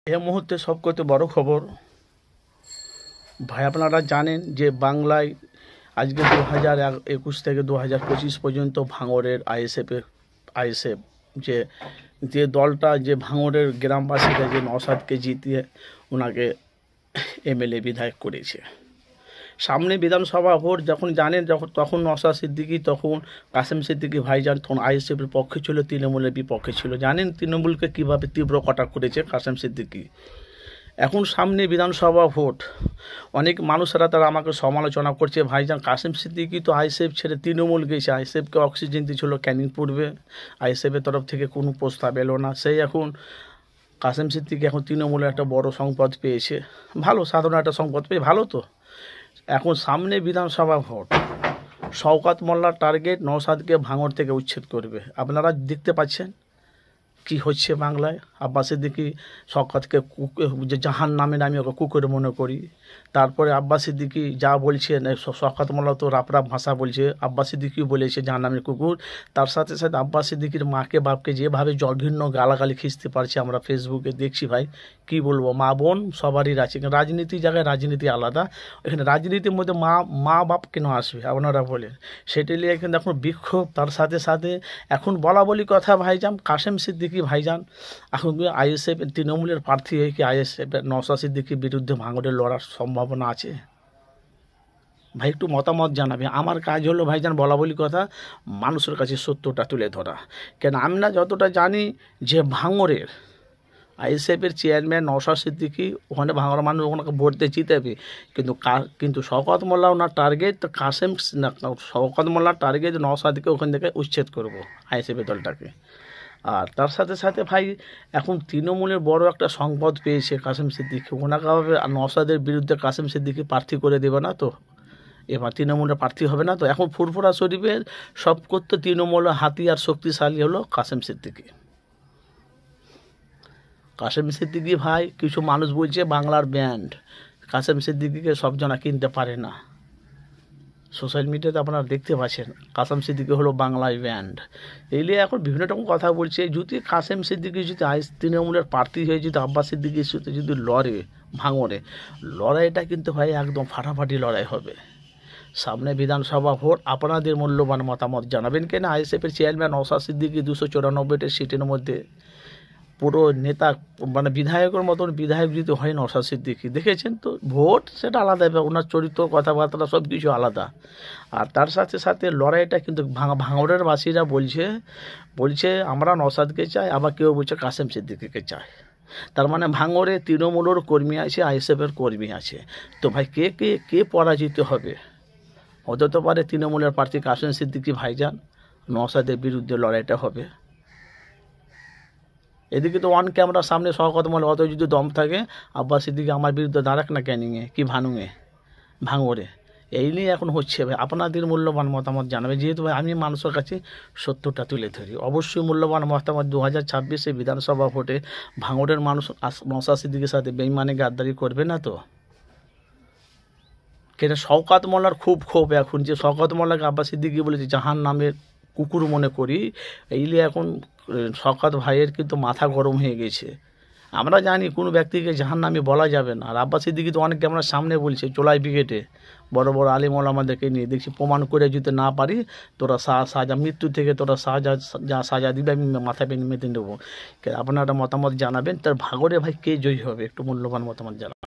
এই মুহূর্তে সবকথা বড় খবর ভাই, আপনারা জানেন যে বাংলায় আজকে 2021 থেকে 2025 পর্যন্ত ভাঙড়ের আইএসএফ যে দলটা যে ভাঙড়ের গ্রামবাসীরা যে নওশাদকে জিতিয়ে ওনাকে এমএলএ বিধায়ক করেছে। সামনে বিধানসভা ভোট যখন জানেন, তখন নওশাদ সিদ্দিকী, তখন কাসেম সিদ্দিকী ভাইজান তখন আইএসএফের পক্ষে ছিল, তৃণমূলের বিপক্ষে ছিল। জানেন তৃণমূলকে কীভাবে তীব্র কটাক্ষ করেছে কাসেম সিদ্দিকী। এখন সামনে বিধানসভা ভোট, অনেক মানুষেরা তারা আমাকে সমালোচনা করছে, ভাইজান কাসেম সিদ্দিকী তো আইএসএফ ছেড়ে তৃণমূল গেছে, আইএসএফকে অক্সিজেন দিয়েছিল ক্যানিং পূর্বে, আইএসএফের তরফ থেকে কোনো প্রস্তাব এলো না। সেই এখন কাসেম সিদ্দিকী এখন তৃণমূলের একটা বড় সংপদ পেয়েছে, ভালো, সাধারণ একটা সংপদ পেয়ে ভালো। তো এখন সামনে বিধানসভা ভোট, শওকত মোল্লার টার্গেট নওশাদকে ভাঙড় থেকে উচ্ছেদ করবে। আপনারা দেখতে পাচ্ছেন কি হচ্ছে বাংলায়। আব্বাস সিদ্দিকী শওকতকে জাহান নামের, আমি ওকে কুকুর মনে করি। তারপরে আব্বাস সিদ্দিকী যা বলছেন, শওকত মোল্লা তো রাপরাপ ভাষা বলছে, আব্বাস সিদ্দিকীও বলেছে জাহান নামের কুকুর। তার সাথে সাথে আব্বাস সিদ্দিকীর মাকে বাপকে যেভাবে জঘন্য গালাগালি খিঁচতে পারছে আমরা ফেসবুকে দেখছি। ভাই কি বলবো, মা বোন সবারই আছে, রাজনীতির জায়গায় রাজনীতি আলাদা, এখানে রাজনীতির মধ্যে মা বাপ কেন আসবে আপনারা বলেন। সেটা নিয়ে কিন্তু এখন বিক্ষোভ। তার সাথে সাথে এখন বলা বলি কথা, ভাইজান কাসেম সিদ্দিকী ভাইজান এখন আইএসএফ তৃণমূলের প্রার্থী হয়ে কি আইএসএফ নওশাদ সিদ্দিকীর বিরুদ্ধে ভাঙড়ে লড়ার সম্ভাবনা আছে? ভাই একটু মতামত জানাবে। আমার কাজ হলো ভাইজান বলা বলি কথা, মানুষের কাছে সত্যটা তুলে ধরা। কেন আমরা যতটা জানি যে ভাঙড়ের আইএসএফের চেয়ারম্যান নওশাদ সিদ্দিকী, ওখানে ভাঙড় মানুষ ওনাকে ভোট দিয়ে জিতাবে, কিন্তু শওকত মোল্লা ওনার টার্গেট শওকত মোল্লার টার্গেট নওশাদকে ওখান থেকে উচ্ছেদ করব আইএসএফের দলটাকে। আর তার সাথে সাথে ভাই এখন তৃণমূলের বড় একটা সংবাদ পেয়েছে কাসেম সিদ্দিকী, ওনাকে নওশাদের বিরুদ্ধে কাসেম সিদ্দিকী প্রার্থী করে দেবে না তো, এবার তৃণমূলের প্রার্থী হবে না তো। এখন ফুরফুরা শরীফের সব করতে তৃণমূলের হাতিয়ার শক্তিশালী হলো কাসেম সিদ্দিকী। কাসেম সিদ্দিকী ভাই, কিছু মানুষ বলছে বাংলার ব্যান্ড, কাসেম সিদ্দিকীকে সবজনা কিনতে পারে না। সোশ্যাল মিডিয়াতে আপনারা দেখতে পাচ্ছেন কাসেম সিদ্দিকী হলো বাংলায় ব্যান্ড। এই নিয়ে এখন বিভিন্ন রকম কথা বলছে। যদি কাসেম সিদ্দিকী যদি তৃণমূলের প্রার্থী হয়ে যদি আব্বাস সিদ্দিকীর সাথে যদি লড়ে ভাঙড়ে, লড়াইটা কিন্তু ভাই একদম ফাটাফাটি লড়াই হবে। সামনে বিধানসভা ভোট, আপনাদের মূল্যবান মতামত জানাবেন। কেন আইএসএফের চেয়ারম্যান নওশাদ সিদ্দিকী 294টা সিটের মধ্যে পুরো নেতা, মানে বিধায়কের মতন বিধায়ক যদি হয় নওশাদ সিদ্দিকী, দেখেছেন তো ভোট সেটা আলাদা, ওনার চরিত্র কথাবার্তা সব কিছু আলাদা। আর তার সাথে সাথে লড়াইটা কিন্তু ভাঙড়ের বাসীরা বলছে আমরা নওশাদকে চাই, আবার কেউ বলছে কাসেম সিদ্দিকীকে চায়। তার মানে ভাঙড়ে তৃণমূলের কর্মী আছে, আইএসএফের কর্মী আছে। তো ভাই কে পরাজিত হবে? হতে পারে তৃণমূলের প্রার্থী কাসেম সিদ্দিকী ভাইজান, নওশাদের বিরুদ্ধে লড়াইটা হবে। এদিকে তো অন ক্যামেরার সামনে শওকত মোল্লা, অত যদি দম থাকে আব্বাস সিদ্দিকী আমার বিরুদ্ধে দাঁড়াক না ক্যানিংয়ে কি ভাঙড়ে। এই নিয়ে এখন হচ্ছে। ভাই আপনাদের মূল্যবান মতামত জানাবে, যেহেতু ভাই আমি মানুষের কাছে সত্যটা তুলে ধরি। অবশ্যই মূল্যবান মতামত। 2026 বিধানসভা ভোটে ভাঙড়ের মানুষ নওশাদ সিদ্দিকীর সাথে বেইমানি গাদ্দারি করবে না তো। কেন শওকত মোল্লার খুব ক্ষোভ এখন, যে শওকত মোল্লাকে আব্বাস সিদ্দিকী বলেছে জাহান নামের কুকুর মনে করি। এই নিয়ে এখন শওকত ভাইয়ের কিন্তু মাথা গরম হয়ে গেছে। আমরা জানি কোনো ব্যক্তিকে জাহান নামে বলা যাবে না। আর আব্বাস সিদ্দিকী তো অনেকে আমরা সামনে বলছে চোলাই ব্রিগেডে বড় বড় আলিম ওলামাদেরকে নিয়ে দেখছি, প্রমাণ করে যদি না পারি তোরা সাজা, মৃত্যু থেকে তোরা সাজা দিবে, আমি মাথা পেয়ে মেতে নেবো। আপনারা মতামত জানাবেন। তার ভাঙড়ে ভাই কে জয়ী হবে, একটু মূল্যবান মতামত জানাবেন।